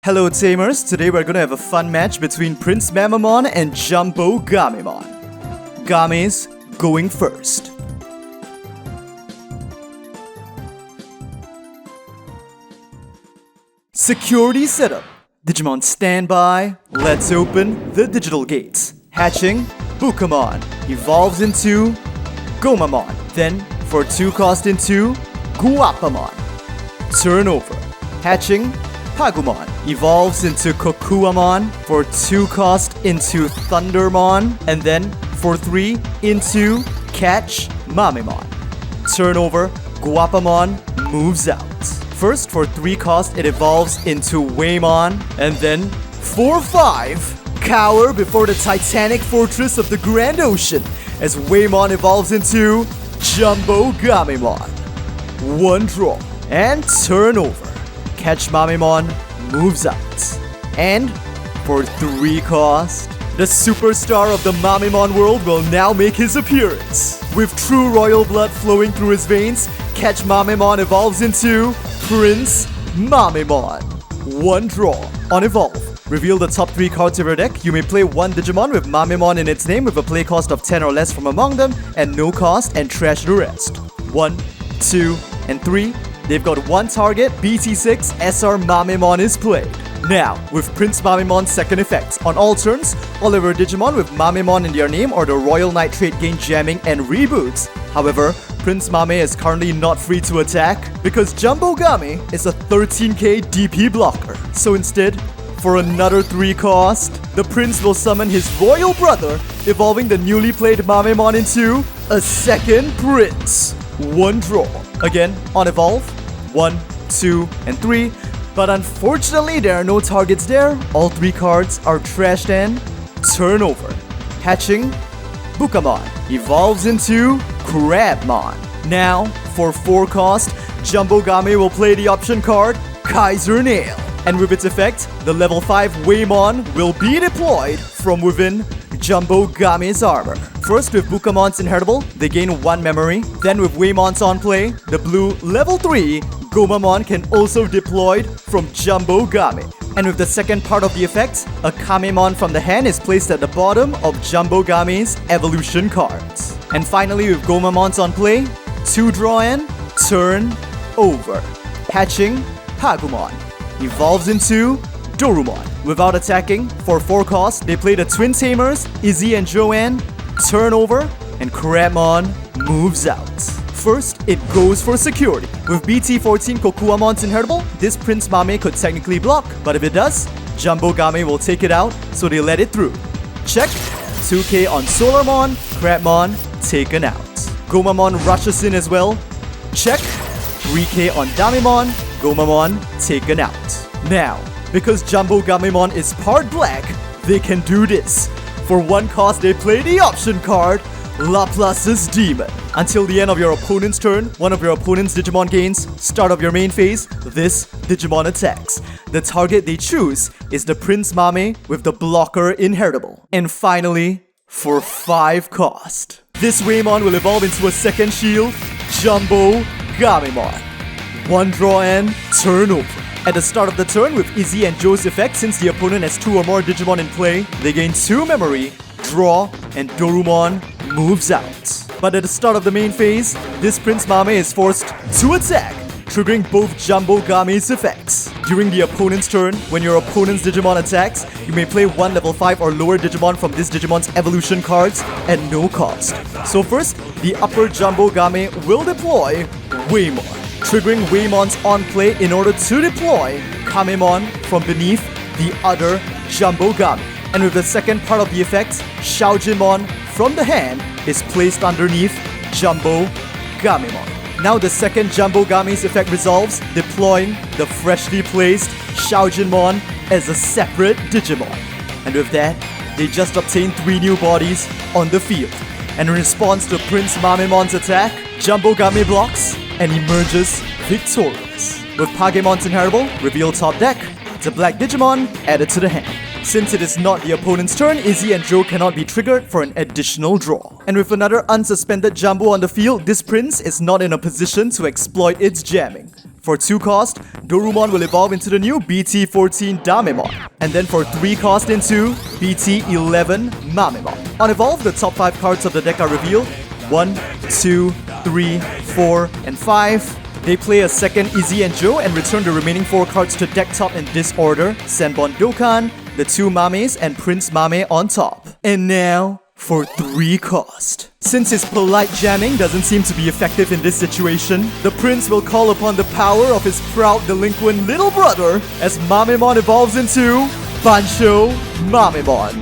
Hello Tamers, today we're gonna have a fun match between PrinceMamemon and JumboGamemon. Game's going first. Security setup. Digimon standby. Let's open the digital gates. Hatching, Bukamon evolves into Gomamon. Then, for 2 cost into Guapamon. Turnover. Hatching, Pagumon evolves into Kokuamon, for 2 cost into Thundermon, and then for 3 into Catch Mamemon. Turnover, Guapamon moves out. First, for 3 cost, it evolves into Waymon, and then for 5, cower before the titanic fortress of the Grand Ocean as Waymon evolves into JumboGamemon. 1 draw, and turnover. Catch Mamemon moves out. And for 3 cost, the superstar of the Mamemon world will now make his appearance. With true royal blood flowing through his veins, Catch Mamemon evolves into PrinceMamemon. 1 draw. On evolve, reveal the top 3 cards of your deck. You may play 1 Digimon with Mamemon in its name with a play cost of 10 or less from among them, and no cost, and trash the rest. 1, 2, and 3. They've got 1 target, BT6, SR Mamemon is played. Now, with PrinceMamemon's second effect, on all turns, all of your Digimon with Mamemon in their name or the Royal Knight trait gain jamming and reboots. However, Prince Mame is currently not free to attack because JumboGame is a 13k DP blocker. So instead, for another 3 cost, the Prince will summon his royal brother, evolving the newly played Mamemon into a second Prince. 1 draw. Again, on evolve, 1, 2, and 3. But unfortunately, there are no targets there. All 3 cards are trashed and turnover. Hatching, Bukamon evolves into Crabmon. Now, for 4 cost, JumboGame will play the option card Kaiser Nail. And with its effect, the level 5 Waymon will be deployed from within JumboGame's armor. First, with Bukamon's inheritable, they gain 1 memory. Then with Waymon's on play, the blue level 3 Gomamon can also be deployed from JumboGame. And with the second part of the effect, a Kamemon from the hand is placed at the bottom of JumboGame's evolution cards. And finally, with Gomamon's on play, 2 draw and turn over. Hatching, Pagumon evolves into Dorumon. Without attacking, for 4 cost, they play the Twin Tamers, Izzy and Joanne, turnover, and Crabmon moves out. First, it goes for security. With BT13 Kokuamon's inheritable, this Prince Mame could technically block, but if it does, JumboGame will take it out, so they let it through. Check. 2k on Solarmon, Crabmon taken out. Gomamon rushes in as well. Check. 3k on Damemon, Gomamon taken out. Now, because JumboGamemon is part black, they can do this. For 1 cost, they play the option card, Laplace's Demon. Until the end of your opponent's turn, one of your opponent's Digimon gains. Start of your main phase, this Digimon attacks. The target they choose is the Prince Mame with the blocker inheritable. And finally, for 5 cost, this Waymon will evolve into a second shield, JumboGamemon. 1 draw and turn over. At the start of the turn, with Izzy and Joe's effect, since the opponent has 2 or more Digimon in play, they gain 2 memory, draw, and Dorumon moves out. But at the start of the main phase, this Prince Mame is forced to attack, triggering both JumboGame's effects. During the opponent's turn, when your opponent's Digimon attacks, you may play 1 level 5 or lower Digimon from this Digimon's evolution cards at no cost. So first, the upper JumboGame will deploy Waymon, triggering Waymon's on play in order to deploy Kamemon from beneath the other JumboGame. And with the second part of the effect, Shaojinmon from the hand is placed underneath JumboGamemon. Now the second JumboGame's effect resolves, deploying the freshly placed Shaojinmon as a separate Digimon. And with that, they just obtained 3 new bodies on the field. And in response to Prince Mamemon's attack, JumboGame blocks and emerges victorious. With Pagemon's inheritable, reveal top deck, the black Digimon added to the hand. Since it is not the opponent's turn, Izzy and Joe cannot be triggered for an additional draw. And with another unsuspended Jumbo on the field, this Prince is not in a position to exploit its jamming. For 2 cost, Dorumon will evolve into the new BT13 Damemon. And then for 3 cost into BT11 Mamemon. On evolve, the top 5 cards of the deck are revealed. 1, 2, 3, 4, and 5. They play a second Izzy and Joe and return the remaining 4 cards to deck top in this order. Senbon Dokkan, the 2 Mames, and PrinceMamemon on top. And now, for 3 cost. Since his polite jamming doesn't seem to be effective in this situation, the prince will call upon the power of his proud delinquent little brother as Mamemon evolves into Bancho Mamemon.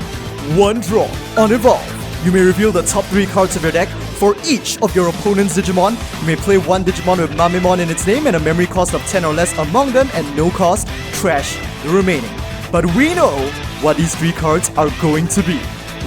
1 draw. On evolve, you may reveal the top 3 cards of your deck. For each of your opponent's Digimon, you may play 1 Digimon with Mamemon in its name and a memory cost of 10 or less among them, and no cost, trash the remaining. But we know what these 3 cards are going to be.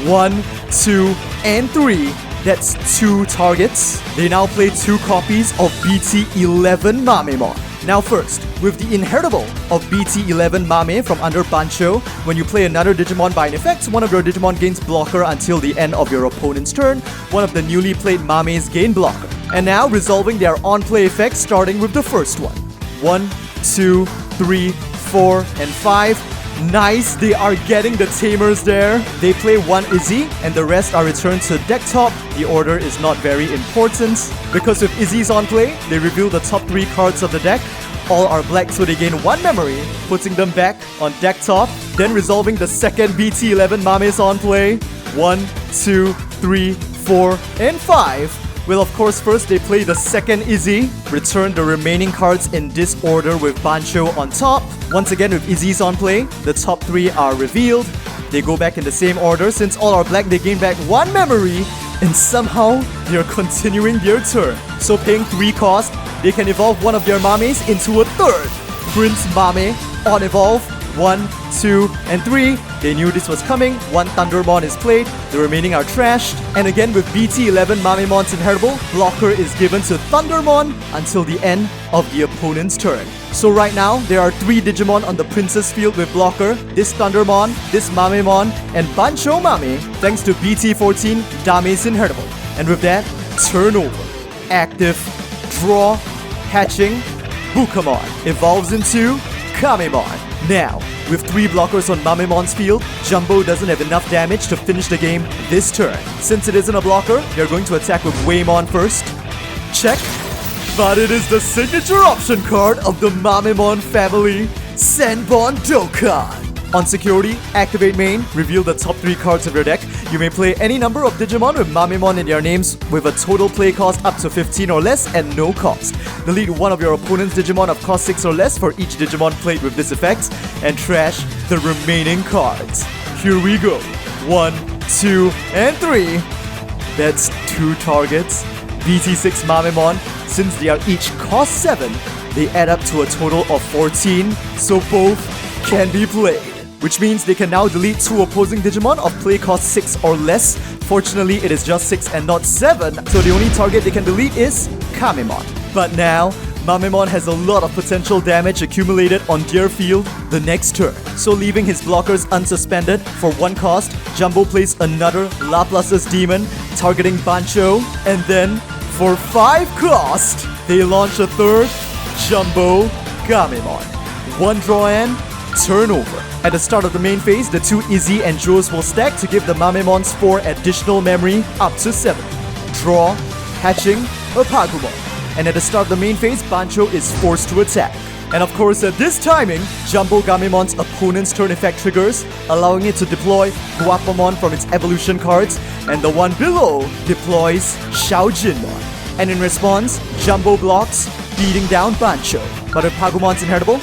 1, 2, and 3. That's 2 targets. They now play 2 copies of BT11 Mamemon. Now first, with the inheritable of BT11 Mame from under Bancho, when you play another Digimon by an effect, one of your Digimon gains blocker until the end of your opponent's turn. One of the newly played Mames gain blocker. And now resolving their on-play effects, starting with the first one. 1, 2, 3, 4, and 5. Nice, they are getting the tamers there. They play 1 Izzy and the rest are returned to deck top. The order is not very important because with Izzy's on play, they reveal the top 3 cards of the deck. All are black, so they gain 1 memory, putting them back on deck top. Then resolving the second BT11 Mames on play. 1, 2, 3, 4, and 5. Well, of course, first they play the second Izzy, return the remaining cards in this order with Bancho on top. Once again with Izzy's on play, the top 3 are revealed. They go back in the same order. Since all are black, they gain back 1 memory, and somehow they are continuing their turn. So paying 3 cost, they can evolve one of their Mames into a third PrinceMamemon on evolve. 1, 2, and 3. They knew this was coming. 1 Thundermon is played, the remaining are trashed. And again with BT11 Mamemon's inheritable, blocker is given to Thundermon until the end of the opponent's turn. So right now, there are 3 Digimon on the Princess field with blocker. This Thundermon, this Mamemon, and Bancho Mame, thanks to BT14 Dame's inheritable. And with that, turnover. Active, draw, hatching, Bukamon evolves into Kamemon. Now, with 3 blockers on Mamemon's field, Jumbo doesn't have enough damage to finish the game this turn. Since it isn't a blocker, they're going to attack with Waymon first. Check. But it is the signature option card of the Mamemon family, Senbon Dokkan. On security, activate main, reveal the top 3 cards of your deck. You may play any number of Digimon with Mamemon in their names with a total play cost up to 15 or less and no cost. Delete one of your opponent's Digimon of cost 6 or less for each Digimon played with this effect, and trash the remaining cards. Here we go. 1, 2, and 3. That's 2 targets. BT6 Mamemon, since they are each cost 7, they add up to a total of 14, so both can be played. Which means they can now delete 2 opposing Digimon of play cost 6 or less. Fortunately, it is just 6 and not 7, so the only target they can delete is Kamemon. But now, Mamemon has a lot of potential damage accumulated on their field the next turn. So leaving his blockers unsuspended, for 1 cost, Jumbo plays another Laplace's Demon, targeting Bancho, and then, for 5 cost, they launch a third JumboGamemon. 1 draw and turnover. At the start of the main phase, the 2 Izzy and Joes will stack to give the Mamemons 4 additional memory, up to 7. Draw, hatching, a Pagumon. And at the start of the main phase, Bancho is forced to attack. And of course, at this timing, JumboGamemon's opponent's turn effect triggers, allowing it to deploy Guapamon from its evolution cards, and the one below deploys Xiaojinmon. And in response, Jumbo blocks, beating down Bancho. But with Pagumon's inheritable,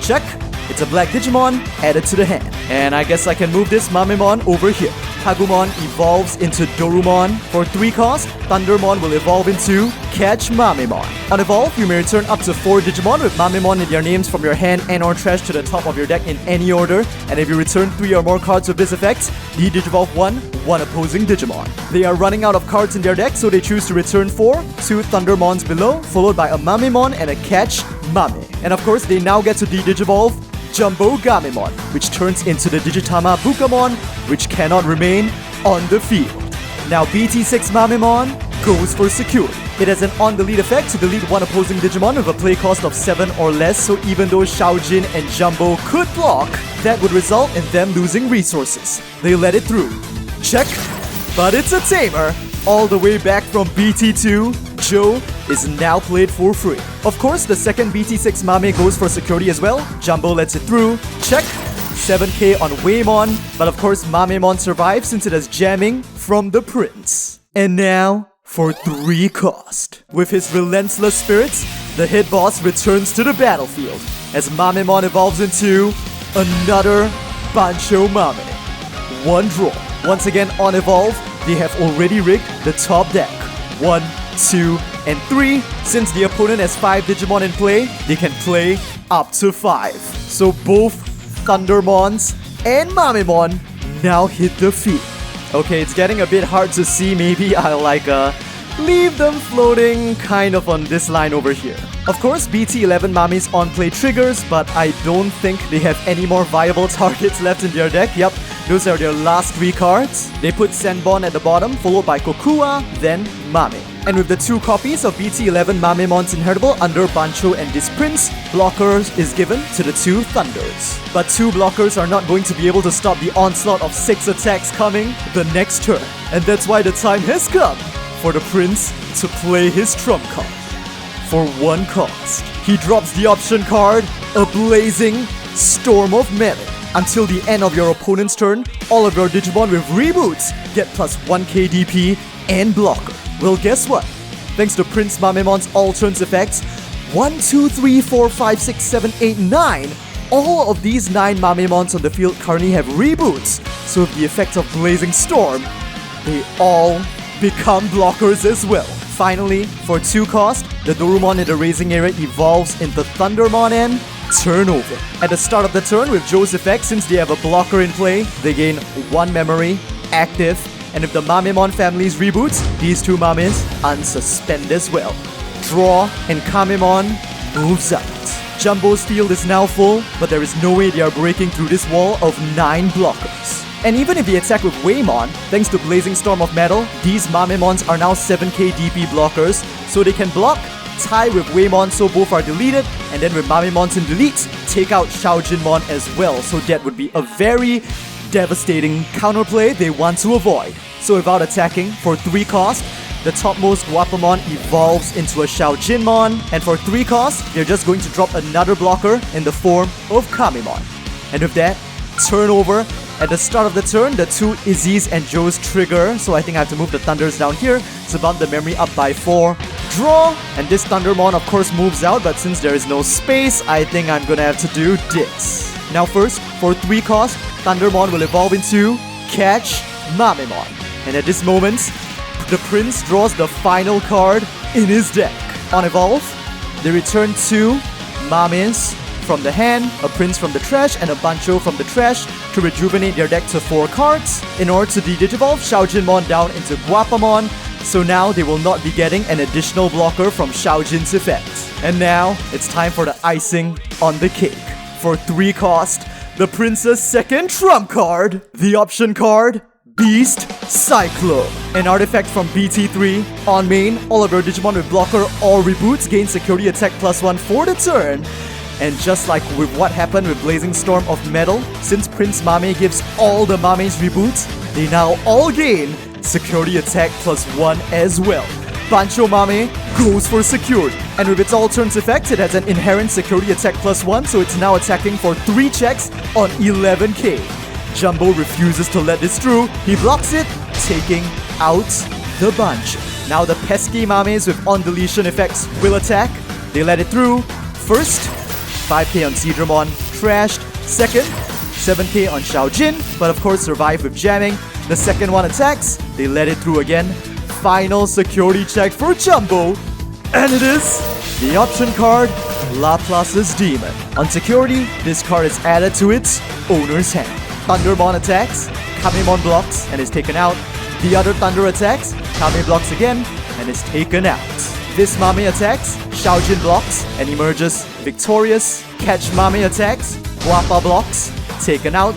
check. It's a black Digimon added to the hand. And I guess I can move this Mamemon over here. Pagumon evolves into Dorumon. For 3 cost, Thundermon will evolve into Catch Mamemon. On evolve, you may return up to 4 Digimon with Mamemon in their names from your hand and or trash to the top of your deck in any order. And if you return 3 or more cards with this effect, de-Digivolve 1 opposing Digimon. They are running out of cards in their deck, so they choose to return 4, 2 Thundermons below, followed by a Mamemon and a Catch Mame. And of course, they now get to de-Digivolve JumboGamemon, which turns into the Digitama Bukamon, which cannot remain on the field. Now BT6 Mamemon, goes for security. It has an on-delete effect to delete one opposing Digimon with a play cost of 7 or less, so even though Xiaojin and Jumbo could block, that would result in them losing resources. They let it through. Check. But it's a tamer. All the way back from BT2, Joe is now played for free. Of course, the second BT6 Mame goes for security as well. Jumbo lets it through. Check. 7k on Waymon, but of course Mamemon survives since it has jamming from the Prince. And now, for 3 cost. With his relentless spirits, the hit boss returns to the battlefield as Mamemon evolves into another Bancho Mame. 1 draw. Once again on Evolve, they have already rigged the top deck. 1, 2, and 3. Since the opponent has 5 Digimon in play, they can play up to 5. So both Thundermons and Mamemon now hit the field. Okay, it's getting a bit hard to see. Maybe I'll leave them floating kind of on this line over here. Of course, BT11 Mame's on-play triggers, but I don't think they have any more viable targets left in their deck. Yep, those are their last 3 cards. They put Senbon at the bottom, followed by Kokua, then Mame. And with the 2 copies of BT11 Mamemon's Inheritable under Bancho and this Prince, blockers is given to the 2 Thunders. But 2 blockers are not going to be able to stop the onslaught of 6 attacks coming the next turn. And that's why the time has come for the Prince to play his trump card. For 1 cost, he drops the option card, a blazing Storm of Melee. Until the end of your opponent's turn, all of your Digimon with reboots get plus 1k DP and blocker. Well, guess what? Thanks to PrinceMamemon's all turns effects, 1, 2, 3, 4, 5, 6, 7, 8, 9, all of these 9 Mamemons on the field currently have reboots. So with the effect of Blazing Storm, they all become blockers as well. Finally, for 2 cost, the Dorumon in the Raising Area evolves into Thundermon and Turnover. At the start of the turn with Joe's effect, since they have a blocker in play, they gain 1 memory, active, and if the Mamemon family's reboots, these 2 Mames unsuspend as well. Draw, and Kamemon moves out. Jumbo's field is now full, but there is no way they are breaking through this wall of 9 blockers. And even if they attack with Waymon, thanks to Blazing Storm of Metal, these Mamemons are now 7k DP blockers, so they can block, tie with Waymon so both are deleted, and then with Mamemon's in delete, take out Xiaojinmon as well, so that would be a very devastating counterplay they want to avoid. So without attacking, for 3 cost, the topmost Guapamon evolves into a Xiaojinmon, and for 3 cost, they're just going to drop another blocker in the form of Kamemon. And with that, turnover. At the start of the turn, the 2 Izzy's and Joe's trigger, so I think I have to move the Thunders down here to bump the memory up by 4. Draw, and this Thundermon of course moves out, but since there is no space, I think I'm gonna have to do this. Now first, for 3 cost, Thundermon will evolve into Catch Mamemon. And at this moment, the Prince draws the final card in his deck. On Evolve, they return 2 Mames from the hand, a Prince from the trash, and a Bancho from the trash to rejuvenate their deck to 4 cards in order to de-digivolve Xiaojinmon down into Guapamon, so now they will not be getting an additional blocker from Xiaojin's effect. And now, it's time for the icing on the cake. For 3 cost, the Prince's second trump card, the option card, Beast Cyclone. An artifact from BT3. On main, all of your Digimon with blocker or reboots gain security attack +1 for the turn. And just like with what happened with Blazing Storm of Metal, since Prince Mame gives all the Mames reboots, they now all gain security attack +1 as well. Bancho Mame goes for security. And with its all turns effect, it has an inherent security attack +1, so it's now attacking for 3 checks on 11k. Jumbo refuses to let this through. He blocks it, taking out the Bancho. Now the pesky Mames with on-deletion effects will attack. They let it through. First, 5k on Seedramon, trashed. Second, 7k on Xiaojin, but of course survive with jamming. The second one attacks, they let it through again. Final security check for Jumbo, and it is the option card, Laplace's Demon. On security, this card is added to its owner's hand. Thundermon attacks, Kamemon blocks and is taken out. The other Thunder attacks, Kame blocks again and is taken out. This Mame attacks, Xiaojin blocks and emerges victorious. Catch Mame attacks, Guapa blocks, taken out.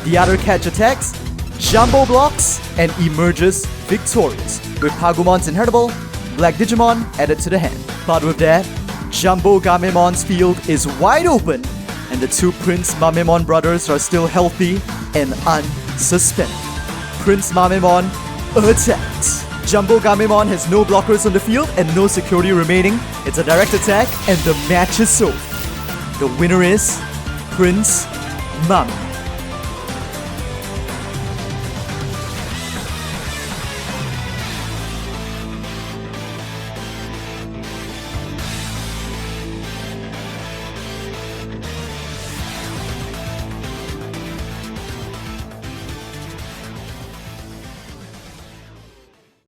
The other Catch attacks, Jumbo blocks and emerges victorious. with Pagumon's inheritable Black Digimon added to the hand. But with that, JumboGamemon's field is wide open, and the two PrinceMamemon brothers are still healthy and unsuspended. PrinceMamemon attacks. JumboGamemon has no blockers on the field and no security remaining. It's a direct attack, and the match is over. The winner is PrinceMamemon.